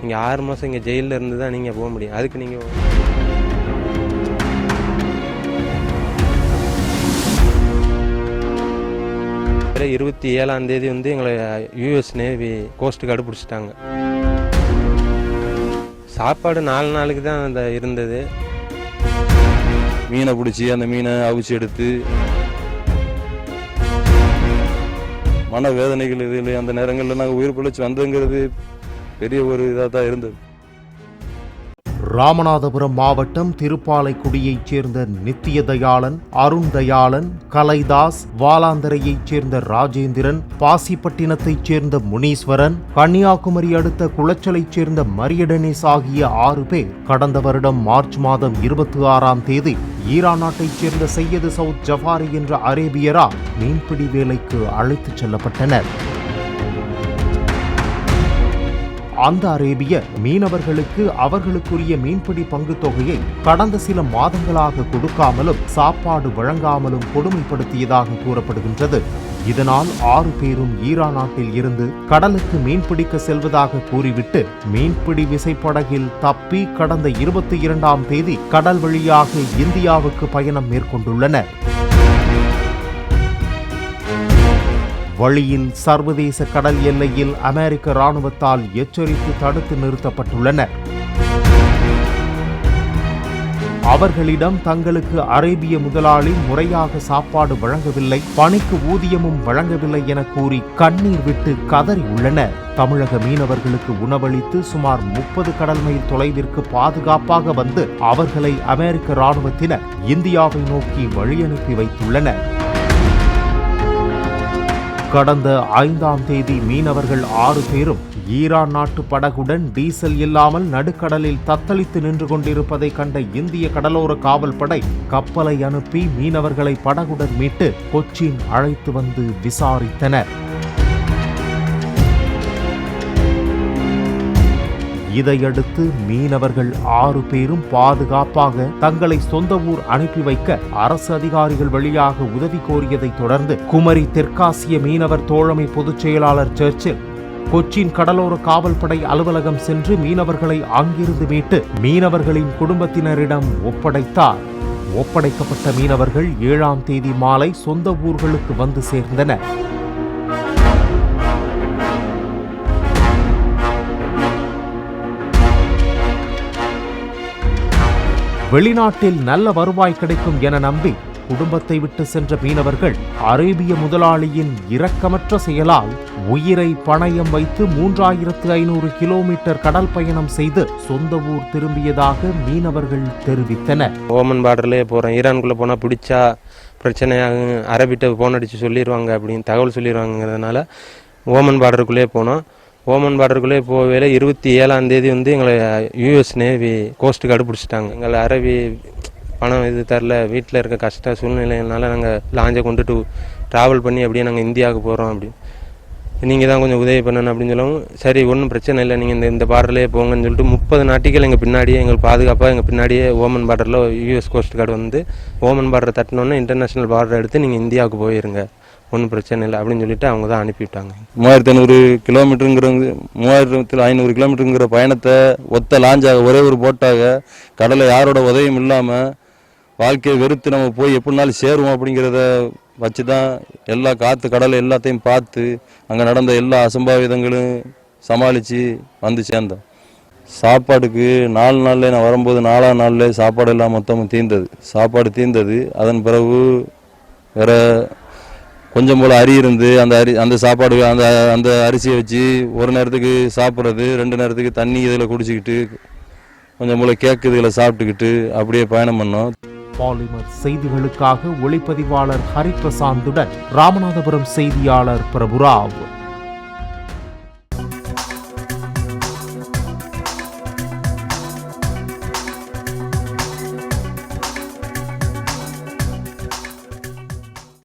நீங்கள் 6 மாதம் இங்கே ஜெயிலில் இருந்து தான் நீங்கள் போக முடியும். அதுக்கு நீங்கள் 27ஆம் தேதி எங்களை யூஎஸ் நேவி கோஸ்ட் கார்டு பிடிச்சிட்டாங்க. சாப்பாடு 4 நாளுக்கு தான் அந்த இருந்தது. மீனை பிடிச்சி அந்த மீனை அவிச்சு எடுத்து மன வேதனைகள் இதில் அந்த நேரங்களில் நாங்கள் உயிர் பிழைச்சி வந்ததுங்கிறது பெரிய ஒரு இதாக தான் இருந்தது. ராமநாதபுரம் மாவட்டம் திருப்பாலைக்குடியைச் சேர்ந்த நித்திய தயாளன், அருண் தயாளன், கலைதாஸ், வாலாந்தரையைச் சேர்ந்த ராஜேந்திரன், பாசிப்பட்டினத்தைச் சேர்ந்த முனீஸ்வரன், கன்னியாகுமரி அடுத்த குளச்சலைச் சேர்ந்த மரியடனேஸ் ஆகிய 6 பேர் கடந்த வருடம் மார்ச் மாதம் 26ஆம் தேதி ஈரான் நாட்டைச் சேர்ந்த சையது சவுத் ஜஃபாரி என்ற அரேபியரால் மீன்பிடி வேலைக்கு அழைத்துச் செல்லப்பட்டனர். அந்த அரேபிய மீனவர்களுக்கு அவர்களுக்குரிய மீன்பிடி பங்கு தொகையை கடந்த சில மாதங்களாக கொடுக்காமலும் சாப்பாடு வழங்காமலும் கொடுமைப்படுத்தியதாக கூறப்படுகின்றது. இதனால் 6 பேரும் ஈரான் நாட்டில் இருந்து கடலுக்கு மீன்பிடிக்க செல்வதாக கூறிவிட்டு மீன்பிடி விசைப்படகில் தப்பி கடந்த 22ஆம் தேதி கடல் வழியாக இந்தியாவுக்கு பயணம் மேற்கொண்டுள்ளனர். வழியில் சர்வதேச கடல் எல்லையில் அமெரிக்க ராணுவத்தால் எச்சரித்து தடுத்து நிறுத்தப்பட்டுள்ளனர். அவர்களிடம் தங்களுக்கு அரேபிய முதலாளி முறையாக சாப்பாடு வழங்கவில்லை, பணிக்கு ஊதியமும் வழங்கவில்லை என கூறி கண்ணீர் விட்டு கதறியுள்ளனர். தமிழக மீனவர்களுக்கு உணவளித்து சுமார் 30 கடல் மைல் தொலைவிற்கு பாதுகாப்பாக வந்து அவர்களை அமெரிக்க ராணுவத்தினர் இந்தியாவை நோக்கி வழியனுப்பி வைத்துள்ளனர். கடந்த 5ஆம் தேதி மீனவர்கள் 6 பேரும் ஈரான் நாட்டு படகுடன் டீசல் இல்லாமல் நடுக்கடலில் தத்தளித்து நின்று கொண்டிருப்பதை கண்ட இந்திய கடலோர காவல் படை கப்பலை அனுப்பி மீனவர்களை படகுடன் மீட்டு கொச்சின் அழைத்து வந்து விசாரித்தனர். இதையடுத்து மீனவர்கள் 6 பேரும் பாதுகாப்பாக தங்களை சொந்த ஊர் அனுப்பி வைக்க அரசு அதிகாரிகள் வழியாக உதவி கோரியதை தொடர்ந்து குமரி தெற்காசிய மீனவர் தோழமை பொதுச் செயலாளர் சர்ச்சில் கொச்சின் கடலோர காவல்படை அலுவலகம் சென்று மீனவர்களை அங்கிருந்து மீட்டு மீனவர்களின் குடும்பத்தினரிடம் ஒப்படைத்தார். ஒப்படைக்கப்பட்ட மீனவர்கள் 7ஆம் தேதி மாலை சொந்த ஊர்களுக்கு வந்து சேர்ந்தனர். வெளிநாட்டில் நல்ல வருவாய் கிடைக்கும் என நம்பி குடும்பத்தை விட்டு சென்ற மீனவர்கள் அரேபிய முதலாளியின் இரக்கமற்ற செயலால் உயிரை பணயம் வைத்து 3500 கிலோமீட்டர் கடல் பயணம் செய்து சொந்த ஊர் திரும்பியதாக மீனவர்கள் தெரிவித்தனர். ஓமன் பார்டர்லேயே போகிறோம், ஈரானுக்குள்ளே போனால் பிடிச்சா பிரச்சனையாகும், அரபிட்ட போன் அடித்து சொல்லிடுவாங்க அப்படின்னு தகவல் சொல்லிடுவாங்கிறதுனால ஓமன் பார்டருக்குள்ளேயே போனோம். ஓமன் பார்டருக்குள்ளே போகவே 27ஆம் தேதி எங்களை யூஎஸ் நேவி கோஸ்ட் கார்டு பிடிச்சிட்டாங்க. எங்களை அரபி பணம் இது தரல, வீட்டில் இருக்க கஷ்ட சூழ்நிலையினால நாங்கள் லாஞ்சை கொண்டுட்டு ட்ராவல் பண்ணி அப்படியே நாங்கள் இந்தியாவுக்கு போகிறோம். அப்படி நீங்கள் தான் கொஞ்சம் உதவி பண்ணணும் அப்படின்னு சொல்லவும், சரி ஒன்றும் பிரச்சனை இல்லை, நீங்கள் இந்த பார்டர்லேயே போங்கன்னு சொல்லிட்டு 30 நாட்டிகள் எங்கள் பின்னாடியே எங்களுக்கு பாதுகாப்பாக எங்கள் பின்னாடியே ஓமன் பார்டரில் யூஎஸ் கோஸ்ட் கார்டு வந்து ஓமன் பார்டரை தட்டினோன்னே இன்டர்நேஷ்னல் பார்டர் எடுத்து நீங்கள் இந்தியாவுக்கு போயிருங்க, ஒன்றும் பிரச்சனை இல்லை அப்படின்னு சொல்லிட்டு அவங்க தான் அனுப்பிவிட்டாங்க. 3500 கிலோமீட்டருங்கிற 3500 கிலோமீட்டருங்கிற பயணத்தை ஒத்த லாஞ்சாக ஒரே ஒரு போட்டாக கடலை யாரோட உதவியும் இல்லாமல் வாழ்க்கையை வெறுத்து நம்ம போய் எப்படினாலும் சேருவோம் அப்படிங்கிறத வச்சு தான் எல்லா காற்று கடலை எல்லாத்தையும் பார்த்து அங்கே நடந்த எல்லா அசம்பாவிதங்களும் சமாளித்து வந்து சேர்ந்தோம். சாப்பாடுக்கு 4 நாளில் நான் வரும்போது 4ஆம் நாளில் சாப்பாடு எல்லாம் மொத்தமும் சாப்பாடு தீர்ந்தது. அதன் பிறகு வேற கொஞ்சம் போல் அரி இருந்து அந்த சாப்பாடு அந்த அரிசியை வச்சு ஒரு நேரத்துக்கு சாப்பிட்றது, 2 நேரத்துக்கு தண்ணி இதில் குடிச்சிக்கிட்டு கொஞ்சம் போல் கேக்கு இதில் சாப்பிட்டுக்கிட்டு அப்படியே பயணம் பண்ணோம். பாலிமர் செய்திகளுக்காக ஒளிப்பதிவாளர் ஹரிபிரசாந்துடன் ராமநாதபுரம் செய்தியாளர் பிரபுராவ்.